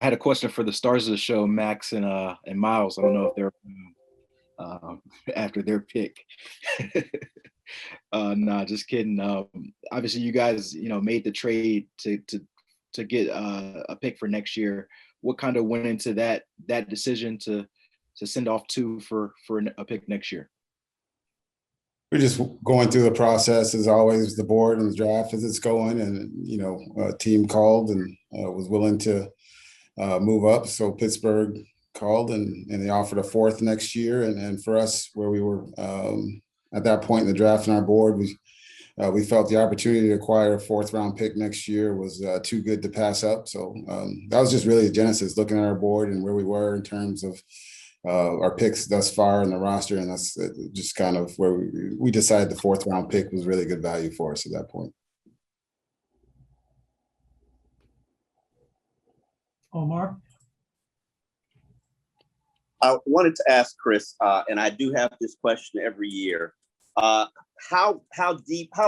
had a question for the stars of the show, Max and Miles. I don't know if they're after their pick. Nah, just kidding. Obviously, you guys, made the trade to get a pick for next year. What kind of went into that decision to send off two for a pick next year? We're just going through the process as always, the board and the draft as it's going, and a team called and was willing to move up. So Pittsburgh called and they offered a fourth next year. And for us, where we were at that point in the draft and our board, we felt the opportunity to acquire a fourth round pick next year was too good to pass up. So that was just really the genesis, looking at our board and where we were in terms of our picks thus far in the roster. And that's just kind of where we decided the fourth round pick was really good value for us at that point. Omar? I wanted to ask Chris, and I do have this question every year. How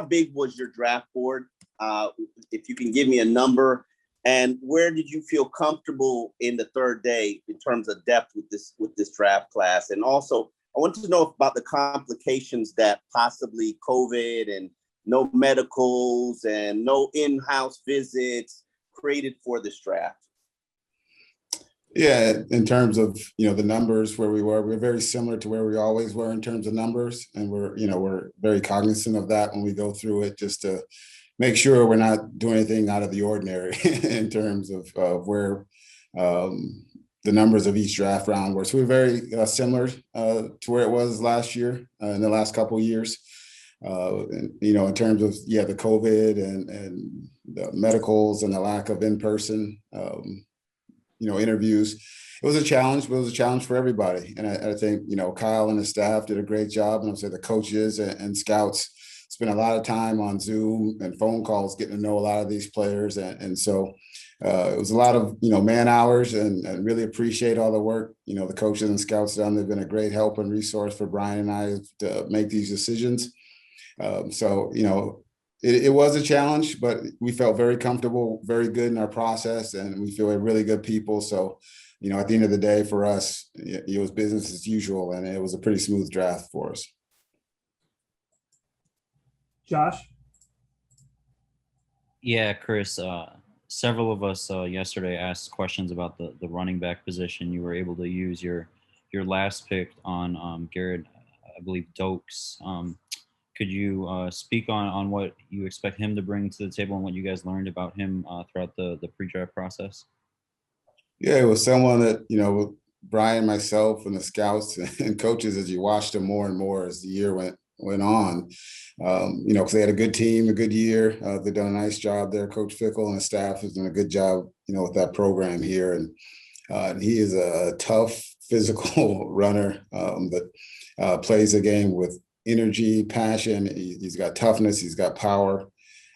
big was your draft board? If you can give me a number, and where did you feel comfortable in the third day in terms of depth with this draft class? And also, I wanted to know about the complications that possibly COVID and no medicals and no in-house visits created for this draft. Yeah, in terms of the numbers where we're very similar to where we always were in terms of numbers, and we're very cognizant of that when we go through it, just to make sure we're not doing anything out of the ordinary in terms of where the numbers of each draft round were. So we're very similar to where it was last year in the last couple of years. And, in terms of the COVID and the medicals and the lack of in-person interviews, it was a challenge, but it was a challenge for everybody. And I think, Kyle and his staff did a great job. And I'll say the coaches and scouts spent a lot of time on Zoom and phone calls, getting to know a lot of these players. And so it was a lot of, man hours, and really appreciate all the work, the coaches and scouts done. They've been a great help and resource for Brian and I to make these decisions. It was a challenge, but we felt very comfortable, very good in our process, and we feel we're really good people. So, at the end of the day, for us, it was business as usual, and it was a pretty smooth draft for us. Josh? Yeah, Chris, several of us yesterday asked questions about the running back position. You were able to use your last pick on Gerrid, I believe, Doaks. Could you speak on what you expect him to bring to the table and what you guys learned about him throughout the pre-draft process? Yeah, it was someone that, Brian, myself, and the scouts and coaches, as you watched him more and more as the year went on, because they had a good team, a good year. They've done a nice job there. Coach Fickle and the staff has done a good job, with that program here. And he is a tough, physical runner that plays the game with energy, passion. He's got toughness, he's got power.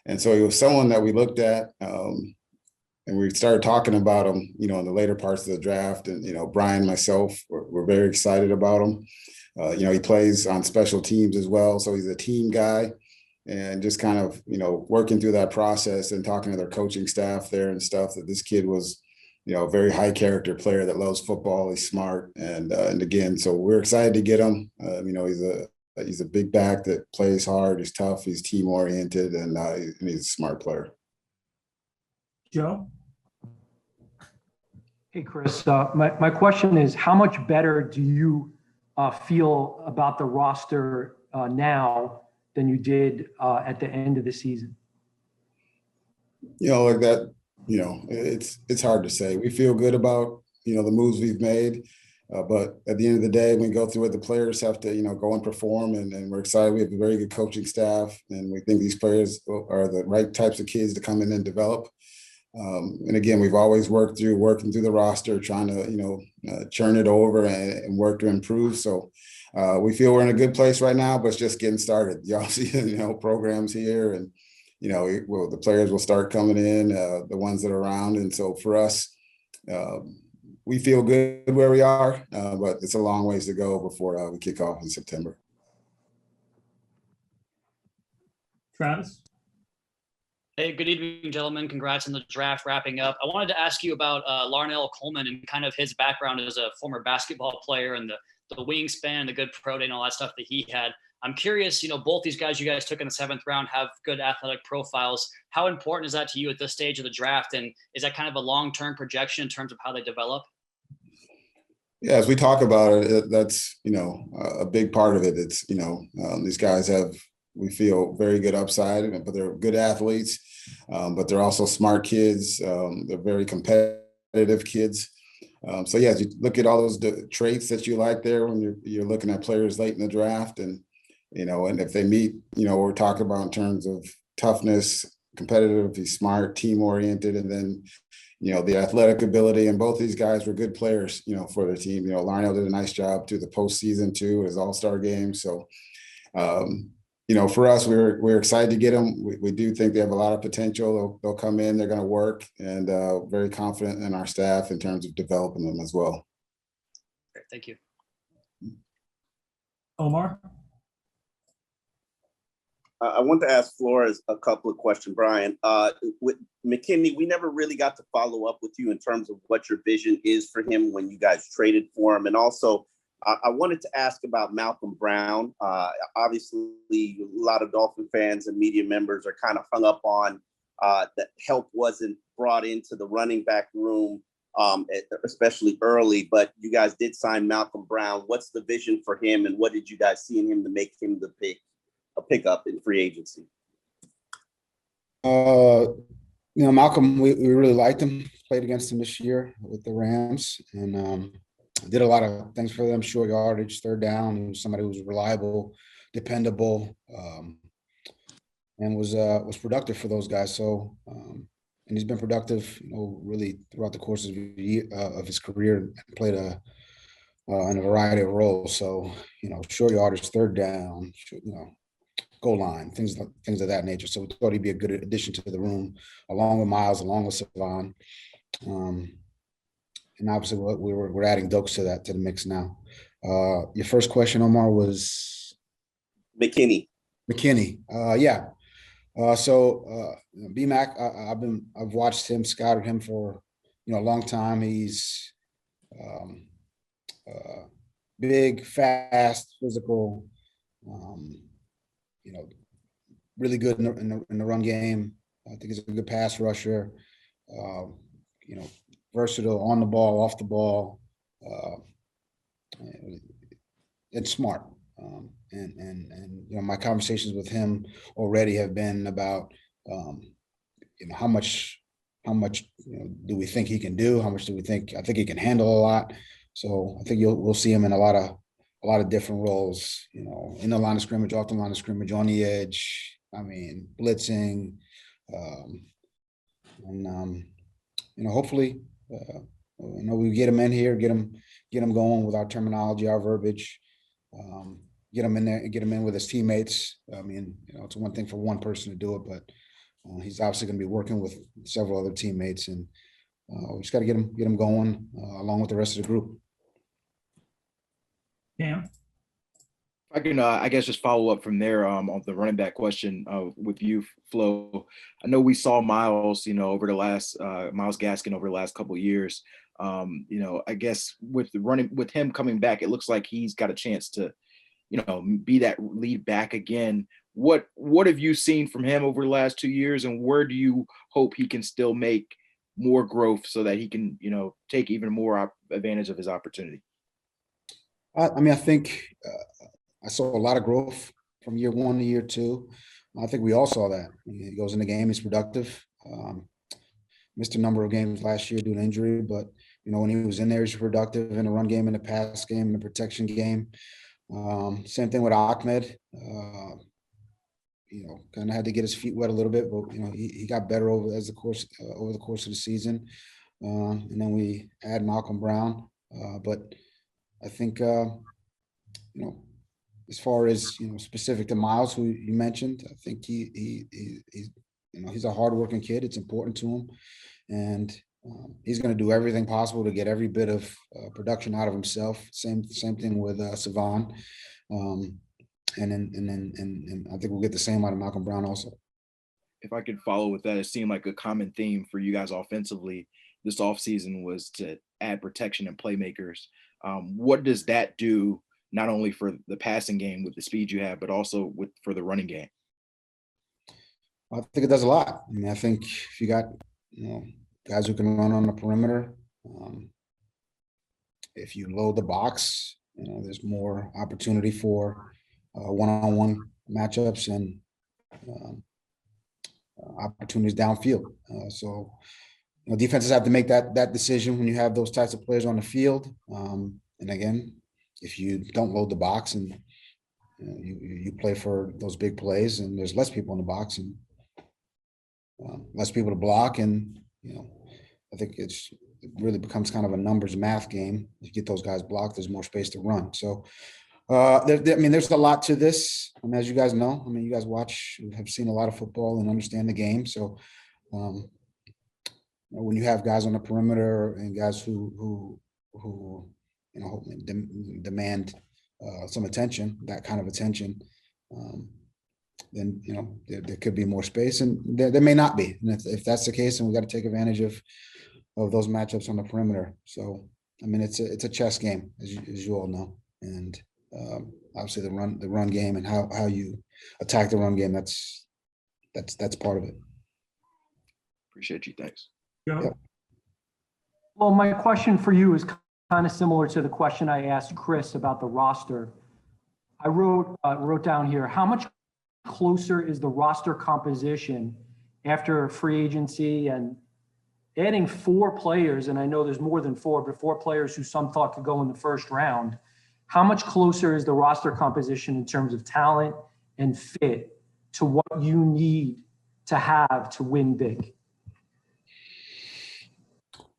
And so he was someone that we looked at, and we started talking about him, in the later parts of the draft. And, Brian, myself, we're very excited about him. He plays on special teams as well. So he's a team guy, and just kind of, working through that process and talking to their coaching staff there and stuff, that this kid was, a very high character player that loves football. He's smart. And again, so we're excited to get him. He's a big back that plays hard. He's tough. He's team oriented, and he's a smart player. Joe? Hey, Chris. My question is, how much better do you feel about the roster now than you did at the end of the season? Like that, it's hard to say. We feel good about, the moves we've made. But at the end of the day, when we go through it, the players have to, go and perform, and we're excited. We have a very good coaching staff, and we think these players are the right types of kids to come in and develop. And again, we've always working through the roster, trying to, churn it over and work to improve. So we feel we're in a good place right now, but it's just getting started. Y'all see, programs here, and, the players will start coming in, the ones that are around. And so for us, we feel good where we are, but it's a long ways to go before we kick off in September. Travis? Hey, good evening, gentlemen. Congrats on the draft wrapping up. I wanted to ask you about Larnel Coleman and kind of his background as a former basketball player and the wingspan, the good pro day, and all that stuff that he had. I'm curious, both these guys you guys took in the 7th round have good athletic profiles. How important is that to you at this stage of the draft? And is that kind of a long-term projection in terms of how they develop? Yeah, as we talk about it, that's, a big part of it. It's, these guys have, we feel, very good upside, but they're good athletes, but they're also smart kids. They're very competitive kids. So yeah, you look at all those traits that you like there when you're looking at players late in the draft, and and if they meet, what we're talking about in terms of toughness, competitive, he's smart, team oriented, and then the athletic ability. And both these guys were good players, for their team. Larnel did a nice job through the postseason too, his All-Star game. So for us, we're excited to get them. We do think they have a lot of potential. They'll come in, they're going to work, and very confident in our staff in terms of developing them as well. Great, thank you. Omar? I want to ask Flores a couple of questions, Brian. With McKinney, we never really got to follow up with you in terms of what your vision is for him when you guys traded for him. And also, I wanted to ask about Malcolm Brown. Obviously, a lot of Dolphin fans and media members are kind of hung up on that help wasn't brought into the running back room, especially early, but you guys did sign Malcolm Brown. What's the vision for him, and what did you guys see in him to make him a pickup in free agency? Malcolm, we really liked him, played against him this year with the Rams, and did a lot of things for them, short yardage, third down. He was somebody who was reliable, dependable, and was productive for those guys. So, and he's been productive, really throughout the course of his career, and played in a variety of roles. So, short yardage, third down, goal line, things of that nature. So we thought he'd be a good addition to the room, along with Miles, along with Savon. And obviously we're adding Doaks to the mix now. Your first question, Omar, was McKinney. Yeah. So BMAC, I've watched him, scouted him for a long time. He's big, fast, physical. Really good in the run game. I think he's a good pass rusher. Versatile on the ball, off the ball, and smart. And my conversations with him already have been about how much do we think he can do? How much do we think? I think he can handle a lot. So I think we'll see him in a lot of different roles, in the line of scrimmage, off the line of scrimmage, on the edge. Blitzing, and hopefully, we get him in here, get him going with our terminology, our verbiage, get him in there, get him in with his teammates. It's one thing for one person to do it, but he's obviously going to be working with several other teammates, and we just got to get him going along with the rest of the group. Cam? I can, I guess, just follow up from there on the running back question with you, Flo. I know we saw Miles, over the last Miles Gaskin over the last couple of years. I guess with him coming back, it looks like he's got a chance to, be that lead back again. What have you seen from him over the last 2 years, and where do you hope he can still make more growth so that he can, take even more advantage of his opportunity? I think I saw a lot of growth from year 1 to year 2. I think we all saw that. He goes in the game, he's productive. Missed a number of games last year due to injury, but when he was in there, he's productive in the run game, in the pass game, in the protection game. Same thing with Ahmed. Kind of had to get his feet wet a little bit, but he got better over the course of the season. And then we add Malcolm Brown. But I think as far as specific to Miles, who you mentioned, I think he's a hardworking kid. It's important to him, and he's going to do everything possible to get every bit of production out of himself. Same thing with Savon, and I think we'll get the same out of Malcolm Brown also. if I could follow with that, it seemed like a common theme for you guys offensively this offseason was to add protection and playmakers. What does that do not only for the passing game with the speed you have, but also for the running game? I think it does a lot. I mean, I think if you got, guys who can run on the perimeter, if you load the box, there's more opportunity for one-on-one matchups and opportunities downfield. So defenses have to make that decision when you have those types of players on the field. And again, if you don't load the box and you play for those big plays, and there's less people in the box and less people to block, and I think it really becomes kind of a numbers math game. If you get those guys blocked, there's more space to run. So there's a lot to this. I mean, as you guys know, you guys have seen a lot of football and understand the game. So when you have guys on the perimeter and guys who demand some attention, that kind of attention, then there could be more space, and there may not be. And if that's the case, then we got to take advantage of those matchups on the perimeter. So it's a chess game, as you all know, and obviously the run game and how you attack the run game, that's part of it. Appreciate you. Thanks. Joe? Yep. Well, my question for you is kind of similar to the question I asked Chris about the roster. I wrote down here, how much closer is the roster composition after free agency and adding 4 players, and I know there's more than 4, but 4 players who some thought could go in the first round. How much closer is the roster composition in terms of talent and fit to what you need to have to win big?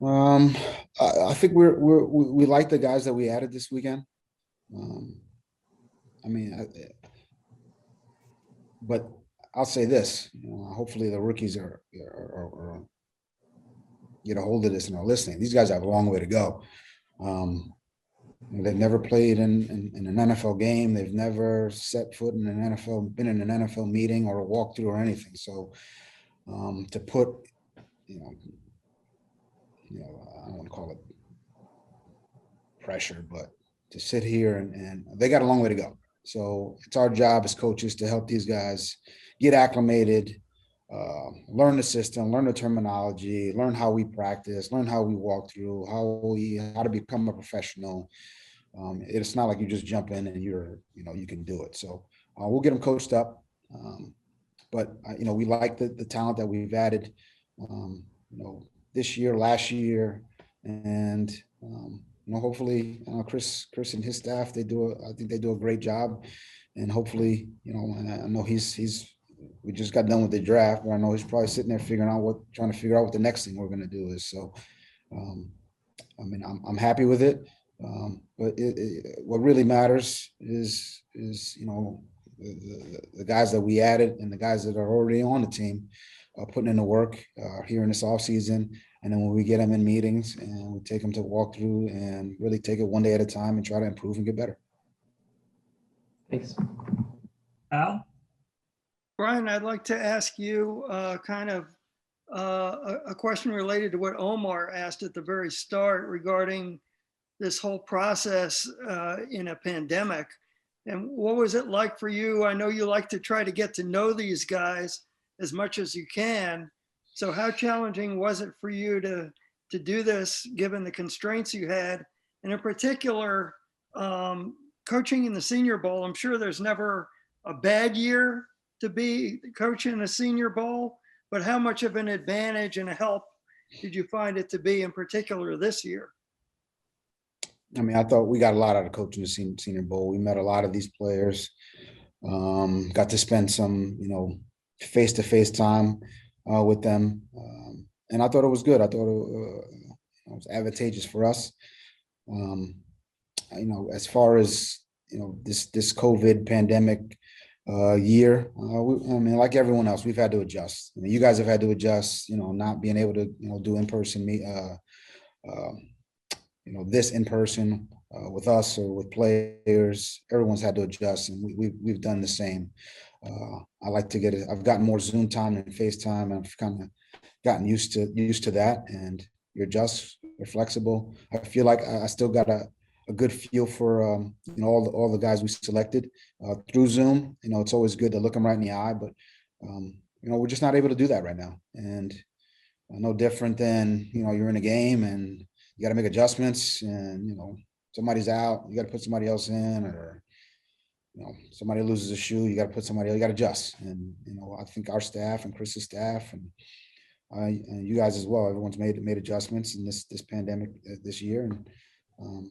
I think we like the guys that we added this weekend. But I'll say this: hopefully the rookies are get a hold of this and are listening. These guys have a long way to go. They've never played in an NFL game. They've never set foot in an NFL, been in an NFL meeting or a walkthrough or anything. So to put, I don't want to call it pressure, but to sit here and they got a long way to go. So it's our job as coaches to help these guys get acclimated, learn the system, learn the terminology, learn how we practice, learn how we walk through, how to become a professional. It's not like you just jump in and you can do it. So we'll get them coached up. But we like the talent that we've added, this year, last year, and hopefully Chris and his staff, I think they do a great job, and hopefully, and I know we just got done with the draft, but I know he's probably sitting there trying to figure out what the next thing we're going to do is. So, I'm happy with it. But what really matters is the guys that we added and the guys that are already on the team putting in the work here in this off season. And then when we get them in meetings and we take them to walk through and really take it one day at a time and try to improve and get better. Thanks. Al? Brian, I'd like to ask you a question related to what Omar asked at the very start regarding this whole process in a pandemic. And what was it like for you? I know you like to try to get to know these guys as much as you can. So how challenging was it for you to do this, given the constraints you had? And in particular, coaching in the Senior Bowl, I'm sure there's never a bad year to be coaching a Senior Bowl, but how much of an advantage and a help did you find it to be, in particular this year? I thought we got a lot out of coaching the Senior Bowl. We met a lot of these players, got to spend some, face-to-face time with them. And I thought it was good. I thought it was advantageous for us. As far as, this COVID pandemic year, like everyone else, we've had to adjust. You guys have had to adjust, not being able to, do in-person this in person with us or with players, everyone's had to adjust, and we've done the same. I like to get it. I've gotten more Zoom time and FaceTime. I've kind of gotten used to that, and you're flexible. I feel like I still got a good feel for all the guys we selected through Zoom. It's always good to look them right in the eye, but we're just not able to do that right now. And no different than you're in a game and you got to make adjustments, and somebody's out, you got to put somebody else in, or somebody loses a shoe, you got to put somebody else, you got to adjust. And I think our staff and Chris's staff and you guys as well, everyone's made adjustments in this pandemic this year, and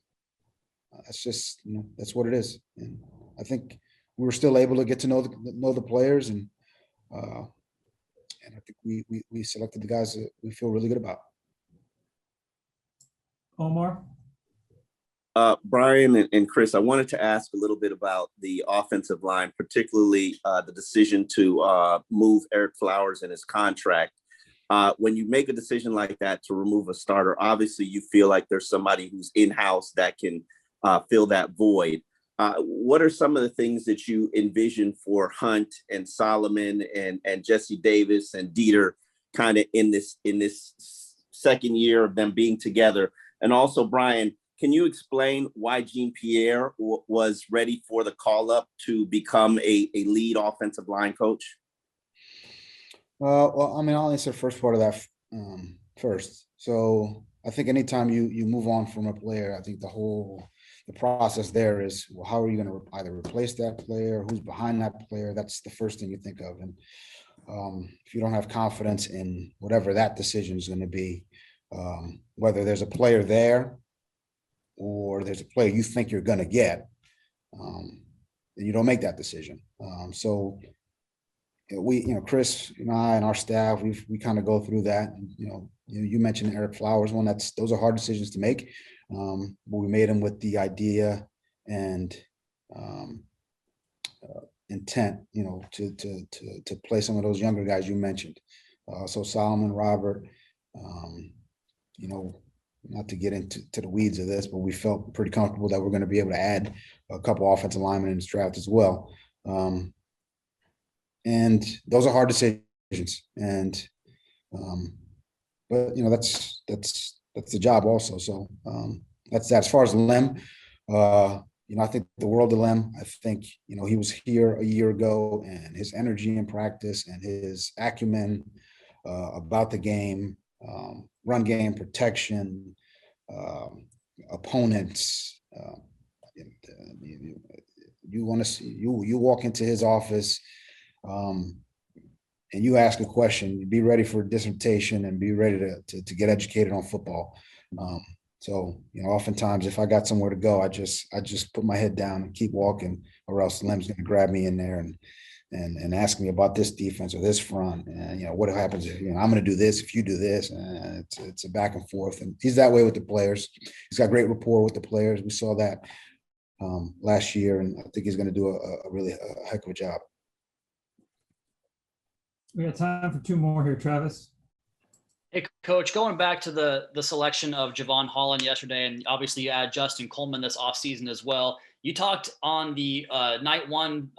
that's just that's what it is. And I think we were still able to get to know the players, and I think we selected the guys that we feel really good about. Omar? Brian and Chris, I wanted to ask a little bit about the offensive line, particularly the decision to move Ereck Flowers in his contract. When you make a decision like that to remove a starter, obviously you feel like there's somebody who's in-house that can fill that void. What are some of the things that you envision for Hunt and Solomon and Jesse Davis and Dieter kind of in this second year of them being together? And also, Brian, can you explain why Jean-Pierre was ready for the call-up to become a lead offensive line coach? Well, I'll answer the first part of that first. So I think anytime you move on from a player, I think the process there is, well, how are you going to either replace that player? Who's behind that player? That's the first thing you think of. And if you don't have confidence in whatever that decision is going to be, whether there's a player there or there's a player you think you're going to get, then you don't make that decision. So we, Chris and I and our staff, we kind of go through that. And, you mentioned Ereck Flowers one. Those are hard decisions to make. But we made them with the idea and intent, to play some of those younger guys you mentioned. So Solomon, Robert, not to get into the weeds of this, but we felt pretty comfortable that we're going to be able to add a couple offensive linemen in this draft as well. And those are hard decisions. And but that's the job also. So that's that. As far as Lem, I think the world of Lem. I think he was here a year ago, and his energy in practice and his acumen about the game, run game, protection, opponents. You want to see you walk into his office, and you ask a question. Be ready for a dissertation and be ready to get educated on football. So oftentimes if I got somewhere to go, I just put my head down and keep walking, or else Lem's going to grab me in there and ask me about this defense or this front, and what happens if I'm going to do this if you do this, and it's a back and forth. And he's that way with the players. He's got great rapport with the players. We saw that last year, and I think he's going to do a really heck of a job. We got time for two more here, Travis. Hey, Coach, going back to the selection of Javon Holland yesterday, and obviously you add Justin Coleman this offseason as well. You talked on the night one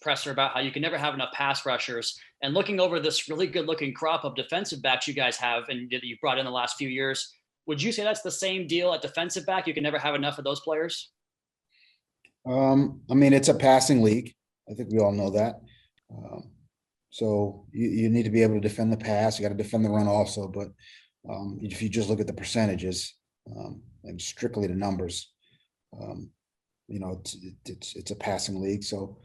presser about how you can never have enough pass rushers. And looking over this really good-looking crop of defensive backs you guys have and that you brought in the last few years, would you say that's the same deal at defensive back? You can never have enough of those players? It's a passing league. I think we all know that. So you need to be able to defend the pass. You got to defend the run also. But if you just look at the percentages and strictly the numbers, it's a passing league. So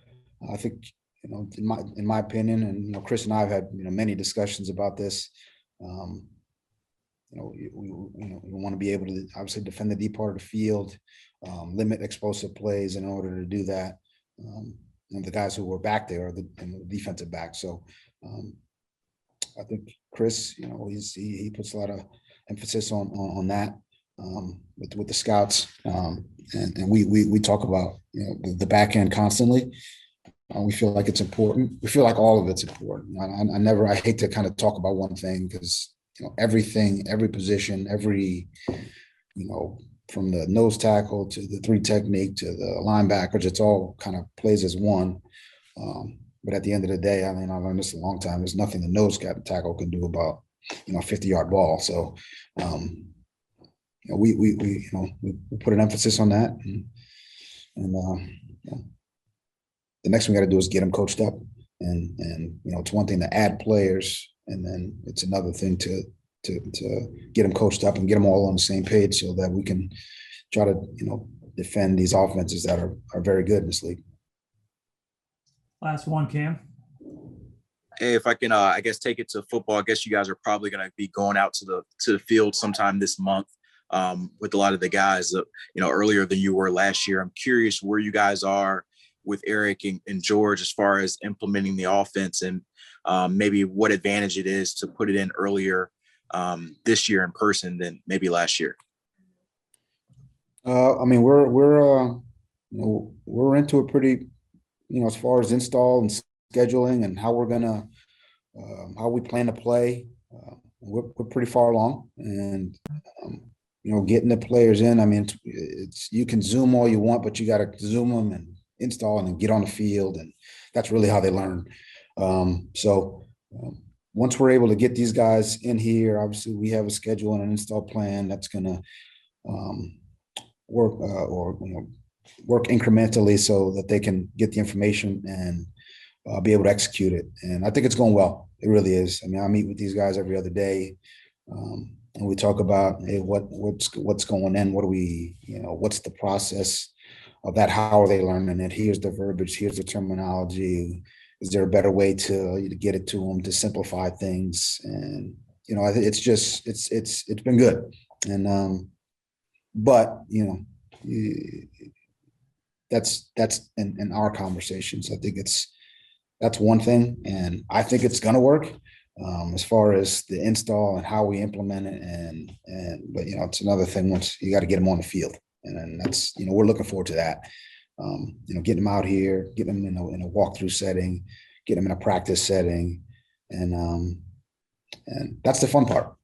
I think in my opinion, and Chris and I have had many discussions about this. We want to be able to obviously defend the deep part of the field, limit explosive plays in order to do that. And the guys who were back there are the defensive backs. So I think Chris, he puts a lot of emphasis on that with the scouts, and we talk about the back end constantly. We feel like it's important. We feel like all of it's important. I hate to kind of talk about one thing, because everything, every position, every from the nose tackle to the 3 technique to the linebackers, it's all kind of plays as one. But at the end of the day, I mean, I've learned this a long time. There's nothing the nose tackle can do about, a 50-yard ball. So, we put an emphasis on that, and the next thing we got to do is get them coached up, and it's one thing to add players, and then it's another thing to get them coached up and get them all on the same page so that we can try to defend these offenses that are very good in this league. Last one, Cam. Hey, if I can, I guess take it to football. I guess you guys are probably going to be going out to the field sometime this month with a lot of the guys, earlier than you were last year. I'm curious where you guys are with Eric and George as far as implementing the offense, and maybe what advantage it is to put it in earlier this year in person than maybe last year. I mean, we're into a pretty, as far as install and scheduling and how we're gonna, how we plan to play. We're pretty far along, and getting the players in. I mean, it's you can Zoom all you want, but you got to Zoom them and install and get on the field, and that's really how they learn. Once we're able to get these guys in here, obviously we have a schedule and an install plan that's gonna work incrementally so that they can get the information and be able to execute it. And I think it's going well. It really is. I mean, I meet with these guys every other day, and we talk about, hey, what's going in, what do we, what's the process of that, how are they learning it? Here's the verbiage, here's the terminology. Is there a better way to get it to them, to simplify things? And I think it's been good. And but that's in our conversations. I think that's one thing, and I think it's gonna work. As far as the install and how we implement it, but it's another thing once you got to get them on the field, and then that's we're looking forward to that. Getting them out here, getting them in a walkthrough setting, getting them in a practice setting, and that's the fun part.